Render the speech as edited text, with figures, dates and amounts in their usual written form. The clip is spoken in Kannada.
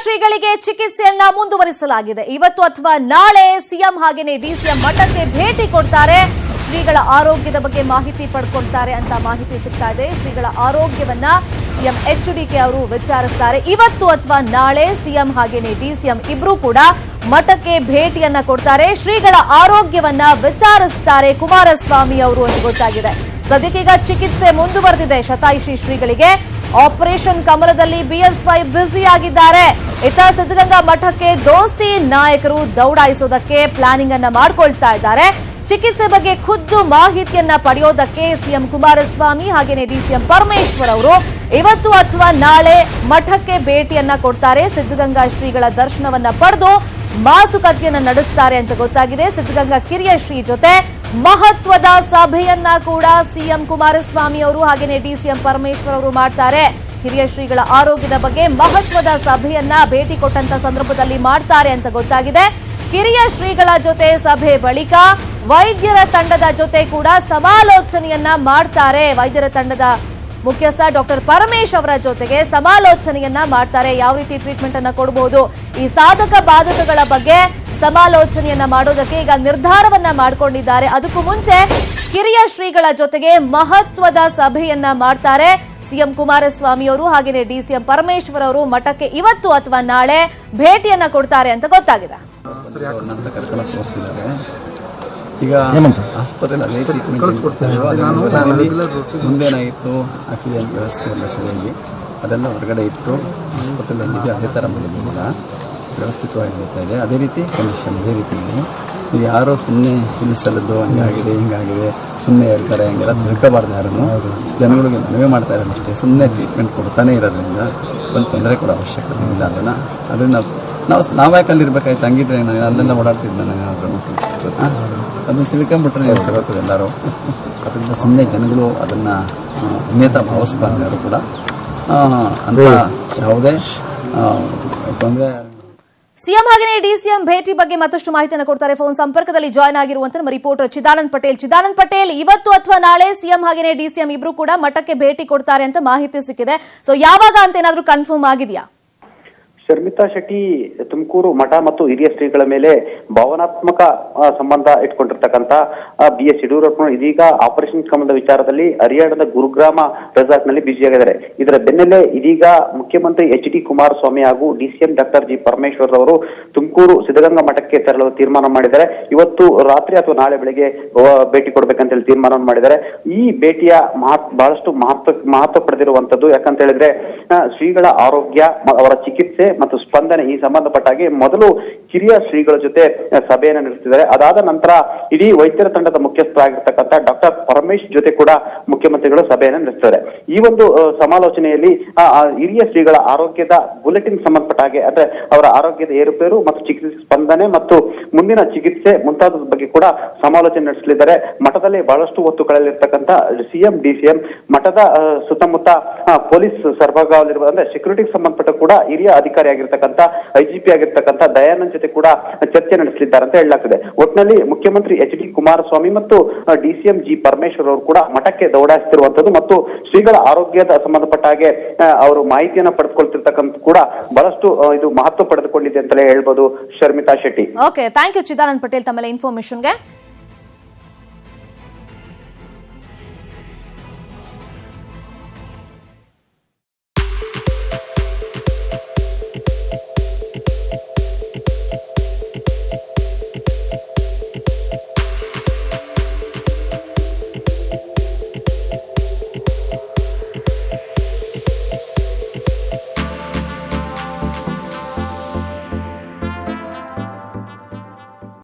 ಶ್ರೀಗಳಿಗೆ ಚಿಕಿತ್ಸೆಯನ್ನ ಮುಂದುವರಿಸಲಾಗಿದೆ. ಇವತ್ತು ಅಥವಾ ನಾಳೆ ಸಿಎಂ ಹಾಗೇನೆ ಡಿಸಿಎಂ ಮಠಕ್ಕೆ ಭೇಟಿ ಕೊಡ್ತಾರೆ. ಶ್ರೀಗಳ ಆರೋಗ್ಯದ ಬಗ್ಗೆ ಮಾಹಿತಿ ಪಡ್ಕೊಳ್ತಾರೆ ಅಂತ ಮಾಹಿತಿ ಸಿಗ್ತಾ ಇದೆ. ಶ್ರೀಗಳ ಆರೋಗ್ಯವನ್ನ ಸಿಎಂ ಎಚ್ಡಿಕೆ ಅವರು ವಿಚಾರಿಸ್ತಾರೆ. ಇವತ್ತು ಅಥವಾ ನಾಳೆ ಸಿಎಂ ಹಾಗೇನೆ ಡಿಸಿಎಂ ಇಬ್ರು ಕೂಡ ಮಠಕ್ಕೆ ಭೇಟಿಯನ್ನ ಕೊಡ್ತಾರೆ. ಶ್ರೀಗಳ ಆರೋಗ್ಯವನ್ನ ವಿಚಾರಿಸ್ತಾರೆ ಕುಮಾರಸ್ವಾಮಿ ಅವರು ಅಂತ ಗೊತ್ತಾಗಿದೆ. ಸದ್ಯಕ್ಕೀಗ ಚಿಕಿತ್ಸೆ ಮುಂದುವರೆದಿದೆ ಶತಾಯುಷಿ ಶ್ರೀಗಳಿಗೆ. ಆಪರೇಷನ್ ಕಮಲದಲ್ಲಿ ಬಿಎಸ್ವೈ ಬ್ಯುಸಿ ಆಗಿದ್ದಾರೆ. ಇತ್ತ ಸಿದ್ಧಗಂಗಾ ಮಠಕ್ಕೆ ದೋಸ್ತಿ ನಾಯಕರು ದೌಡಾಯಿಸೋದಕ್ಕೆ ಪ್ಲಾನಿಂಗ್ ಅನ್ನ ಮಾಡ್ಕೊಳ್ತಾ ಇದ್ದಾರೆ. ಚಿಕಿತ್ಸೆ ಬಗ್ಗೆ ಖುದ್ದು ಮಾಹಿತಿಯನ್ನ ಪಡೆಯೋದಕ್ಕೆ ಸಿಎಂ ಕುಮಾರಸ್ವಾಮಿ ಹಾಗೇನೆ ಡಿಸಿಎಂ ಪರಮೇಶ್ವರ್ ಅವರು ಇವತ್ತು ಅಥವಾ ನಾಳೆ ಮಠಕ್ಕೆ ಭೇಟಿಯನ್ನ ಕೊಡ್ತಾರೆ. ಸಿದ್ಧಗಂಗಾ ಶ್ರೀಗಳ ದರ್ಶನವನ್ನ ಪಡೆದು ಮಾತುಕತೆಯನ್ನ ನಡೆಸ್ತಾರೆ ಅಂತ ಗೊತ್ತಾಗಿದೆ. ಸಿದ್ಧಗಂಗಾ ಕಿರಿಯ ಶ್ರೀ ಜೊತೆ ಮಹತ್ವದ ಸಭೆಯನ್ನ ಕೂಡ ಸಿಎಂ ಕುಮಾರಸ್ವಾಮಿ ಅವರು ಹಾಗೇನೆ ಡಿಸಿಎಂ ಪರಮೇಶ್ವರ್ ಅವರು ಮಾಡ್ತಾರೆ. ಹಿರಿಯ ಶ್ರೀಗಳ ಆರೋಗ್ಯದ ಬಗ್ಗೆ ಮಹತ್ವದ ಸಭೆಯನ್ನ ಭೇಟಿ ಕೊಟ್ಟಂತ ಸಂದರ್ಭದಲ್ಲಿ ಮಾಡ್ತಾರೆ ಅಂತ ಗೊತ್ತಾಗಿದೆ. ಕಿರಿಯ ಶ್ರೀಗಳ ಜೊತೆ ಸಭೆ ಬಳಿಕ ವೈದ್ಯರ ತಂಡದ ಜೊತೆ ಕೂಡ ಸಮಾಲೋಚನೆಯನ್ನ ಮಾಡ್ತಾರೆ. ವೈದ್ಯರ ತಂಡದ ಮುಖ್ಯಸ್ಥ ಡಾಕ್ಟರ್ ಪರಮೇಶ್ ಅವರ ಜೊತೆಗೆ ಸಮಾಲೋಚನೆಯನ್ನ ಮಾಡ್ತಾರೆ. ಯಾವ ರೀತಿ ಟ್ರೀಟ್ಮೆಂಟ್ ಅನ್ನ ಕೊಡಬಹುದು, ಈ ಸಾಧಕ ಬಾಧಕಗಳ ಬಗ್ಗೆ ಸಮಾಲೋಚನೆಯನ್ನ ಮಾಡೋದಕ್ಕೆ ಈಗ ನಿರ್ಧಾರವನ್ನ ಮಾಡಿಕೊಂಡಿದ್ದಾರೆ. ಅದಕ್ಕೂ ಮುಂಚೆ ಕಿರಿಯ ಶ್ರೀಗಳ ಜೊತೆಗೆ ಮಹತ್ವದ ಸಭೆಯನ್ನ ಮಾಡ್ತಾರೆ ಸಿಎಂ ಕುಮಾರಸ್ವಾಮಿ ಅವರು ಹಾಗೆಯೇ ಡಿಸಿಎಂ ಪರಮೇಶ್ವರ್ ಅವರು. ಮಠಕ್ಕೆ ಇವತ್ತು ಅಥವಾ ನಾಳೆ ಭೇಟಿಯನ್ನ ಕೊಡ್ತಾರೆ ಅಂತ ಗೊತ್ತಾಗಿದೆ. ಈಗ ಆಸ್ಪತ್ರೆಯಲ್ಲಿ ಮುಂದೇನಾಗಿತ್ತು ಆಕ್ಸಿಜನ್ ವ್ಯವಸ್ಥೆ ಎಲ್ಲ ಸರಿಯಾಗಿ ಅದೆಲ್ಲ ಹೊರಗಡೆ ಇಟ್ಟು ಆಸ್ಪತ್ರೆಯಲ್ಲಿ ಏನಿದೆ ಅದೇ ಥರ ಮಾಡೋದಿಲ್ಲ, ವ್ಯವಸ್ಥಿತವಾಗಿ ನಡೀತಾ ಇದೆ. ಅದೇ ರೀತಿ ಕಂಡೀಷನ್ ಅದೇ ರೀತಿಯಲ್ಲಿ ನೀವು ಯಾರೋ ಸುಮ್ಮನೆ ತಿಳಿಸಲದ್ದು ಹಂಗಾಗಿದೆ ಹಿಂಗಾಗಿದೆ ಸುಮ್ಮನೆ ಹೇಳ್ತಾರೆ ಹಂಗೆಲ್ಲ ತಿಳ್ಕೋಬಾರ್ದು. ಯಾರನ್ನು ಜನಗಳಿಗೆ ಮನವಿ ಮಾಡ್ತಾ ಇರೋದಷ್ಟೇ. ಸುಮ್ಮನೆ ಟ್ರೀಟ್ಮೆಂಟ್ ಕೊಡ್ತಾನೆ ಇರೋದ್ರಿಂದ ಒಂದು ತೊಂದರೆ ಕೊಡೋ ಅವಶ್ಯಕತೆ ಇಲ್ಲ. ಅದನ್ನು ನಾವ್ಯಾಕೆ ಅಲ್ಲಿರ್ಬೇಕಾಯ್ತು, ಹಂಗಿದ್ರೆ ನಾನು ಅಲ್ಲೆಲ್ಲ ಓಡಾಡ್ತಿದ್ದೆ ನಾನು ಏನಾದರೂ ಅದನ್ನು ತಿಳ್ಕೊಂಬಿಟ್ರೆ ನೀವು ಸರೋಗ್ತದೆ ಎಲ್ಲರೂ. ಅದರಿಂದ ಸುಮ್ಮನೆ ಜನಗಳು ಅದನ್ನು ಅನ್ಯತಾ ಭಾವಿಸ್ಬಾರ್ದು ಯಾರು ಕೂಡ. ಅಂತ ಯಾವುದೇ ತೊಂದರೆ. ಸಿಎಂ ಹಾಗೆಯೇ ಡಿಸಿಎಂ ಭೇಟಿ ಬಗ್ಗೆ ಮತ್ತಷ್ಟು ಮಾಹಿತಿಯನ್ನು ಕೊಡ್ತಾರೆ. ಫೋನ್ ಸಂಪರ್ಕದಲ್ಲಿ ಜಾಯ್ನ್ ಆಗಿರುವಂತಹ ನಮ್ಮ ರಿಪೋರ್ಟರ್ ಚಿದಾನಂದ್ ಪಟೇಲ್. ಚಿದಾನಂದ್ ಪಟೇಲ್, ಇವತ್ತು ಅಥವಾ ನಾಳೆ ಸಿಎಂ ಹಾಗೆಯೇ ಡಿಸಿಎಂ ಇಬ್ರು ಕೂಡ ಮಠಕ್ಕೆ ಭೇಟಿ ಕೊಡ್ತಾರೆ ಅಂತ ಮಾಹಿತಿ ಸಿಕ್ಕಿದೆ. ಸೊ ಯಾವಾಗ ಅಂತ ಏನಾದ್ರೂ ಕನ್ಫರ್ಮ್ ಆಗಿದೆಯಾ? ಶರ್ಮಿತಾ ಶೆಟ್ಟಿ ತುಮಕೂರು ಮಠ ಮತ್ತು ಹಿರಿಯ ಶ್ರೀಗಳ ಮೇಲೆ ಭಾವನಾತ್ಮಕ ಸಂಬಂಧ ಇಟ್ಕೊಂಡಿರ್ತಕ್ಕಂಥ BS ಯಡಿಯೂರಪ್ಪ ಇದೀಗ ಆಪರೇಷನ್ ಕಮಲದ ವಿಚಾರದಲ್ಲಿ ಹರಿಯಾಣದ ಗುರುಗ್ರಾಮ ರೆಸಾರ್ಟ್ ನಲ್ಲಿ ಬ್ಯುಸಿಯಾಗಿದ್ದಾರೆ. ಇದರ ಬೆನ್ನಲ್ಲೇ ಇದೀಗ ಮುಖ್ಯಮಂತ್ರಿ HD ಕುಮಾರಸ್ವಾಮಿ ಹಾಗೂ DCM ಡಾಕ್ಟರ್ G ಪರಮೇಶ್ವರ್ ಅವರು ತುಮಕೂರು ಸಿದ್ಧಗಂಗಾ ಮಠಕ್ಕೆ ತೆರಳಲು ತೀರ್ಮಾನ ಮಾಡಿದ್ದಾರೆ. ಇವತ್ತು ರಾತ್ರಿ ಅಥವಾ ನಾಳೆ ಬೆಳಿಗ್ಗೆ ಭೇಟಿ ಕೊಡ್ಬೇಕಂತ ಹೇಳಿ ತೀರ್ಮಾನ ಮಾಡಿದ್ದಾರೆ. ಈ ಭೇಟಿಯ ಬಹಳಷ್ಟು ಮಹತ್ವ ಪಡೆದಿರುವಂತದ್ದು. ಯಾಕಂತ ಹೇಳಿದ್ರೆ ಶ್ರೀಗಳ ಆರೋಗ್ಯ, ಅವರ ಚಿಕಿತ್ಸೆ ಮತ್ತು ಸ್ಪಂದನೆ ಈ ಸಂಬಂಧಪಟ್ಟ ಹಾಗೆ ಮೊದಲು ಕಿರಿಯ ಶ್ರೀಗಳ ಜೊತೆ ಸಭೆಯನ್ನು ನಡೆಸ್ತಿದ್ದಾರೆ. ಅದಾದ ನಂತರ ಇಡೀ ವೈದ್ಯರ ತಂಡದ ಮುಖ್ಯಸ್ಥರಾಗಿರ್ತಕ್ಕಂಥ ಡಾಕ್ಟರ್ ಪರಮೇಶ್ ಜೊತೆ ಕೂಡ ಮುಖ್ಯಮಂತ್ರಿಗಳು ಸಭೆಯನ್ನು ನಡೆಸ್ತಾರೆ. ಈ ಒಂದು ಸಮಾಲೋಚನೆಯಲ್ಲಿ ಹಿರಿಯ ಶ್ರೀಗಳ ಆರೋಗ್ಯದ ಬುಲೆಟಿನ್ ಸಂಬಂಧಪಟ್ಟ ಹಾಗೆ ಅಂದ್ರೆ ಅವರ ಆರೋಗ್ಯದ ಏರುಪೇರು ಮತ್ತು ಚಿಕಿತ್ಸೆ ಸ್ಪಂದನೆ ಮತ್ತು ಮುಂದಿನ ಚಿಕಿತ್ಸೆ ಮುಂತಾದ ಬಗ್ಗೆ ಕೂಡ ಸಮಾಲೋಚನೆ ನಡೆಸಲಿದ್ದಾರೆ. ಮಠದಲ್ಲಿ ಬಹಳಷ್ಟು ಹೊತ್ತು ಕಳೆಯಲಿರ್ತಕ್ಕಂಥ ಸಿಎಂ DCM ಮಠದ ಸುತ್ತಮುತ್ತ ಪೊಲೀಸ್ ಸರ್ಭಾಗಲಿರುವ ಅಂದ್ರೆ ಸೆಕ್ಯೂರಿಟಿಗೆ ಸಂಬಂಧಪಟ್ಟ ಕೂಡ ಹಿರಿಯ ಅಧಿಕಾರಿ ಆಗಿರ್ತಕ್ಕಂಥ IGP ಆಗಿರ್ತಕ್ಕಂಥ ದಯಾನಂದ್ ಜೊತೆ ಕೂಡ ಚರ್ಚೆ ನಡೆಸಲಿದ್ದಾರೆ ಅಂತ ಹೇಳಲಾಗ್ತದೆ. ಒಟ್ಟಿನಲ್ಲಿ ಮುಖ್ಯಮಂತ್ರಿ HD ಕುಮಾರಸ್ವಾಮಿ ಮತ್ತು DCM G ಪರಮೇಶ್ವರ್ ಅವರು ಕೂಡ ಮಠಕ್ಕೆ ದೌಡಾಯಿಸುತ್ತಿರುವಂತದ್ದು ಮತ್ತು ಶ್ರೀಗಳ ಆರೋಗ್ಯದ ಸಂಬಂಧಪಟ್ಟ ಹಾಗೆ ಅವರು ಮಾಹಿತಿಯನ್ನು ಪಡೆದುಕೊಳ್ತಿರ್ತಕ್ಕಂಥ ಕೂಡ ಬಹಳಷ್ಟು ಇದು ಮಹತ್ವ ಪಡೆದುಕೊಂಡಿದೆ ಅಂತಲೇ ಹೇಳ್ಬೋದು. Sharmita Shetty. Okay, thank you Chidanand Patel ತಮ್ಮ ಇನ್ಫಾರ್ಮೇಶನ್ಗೆ.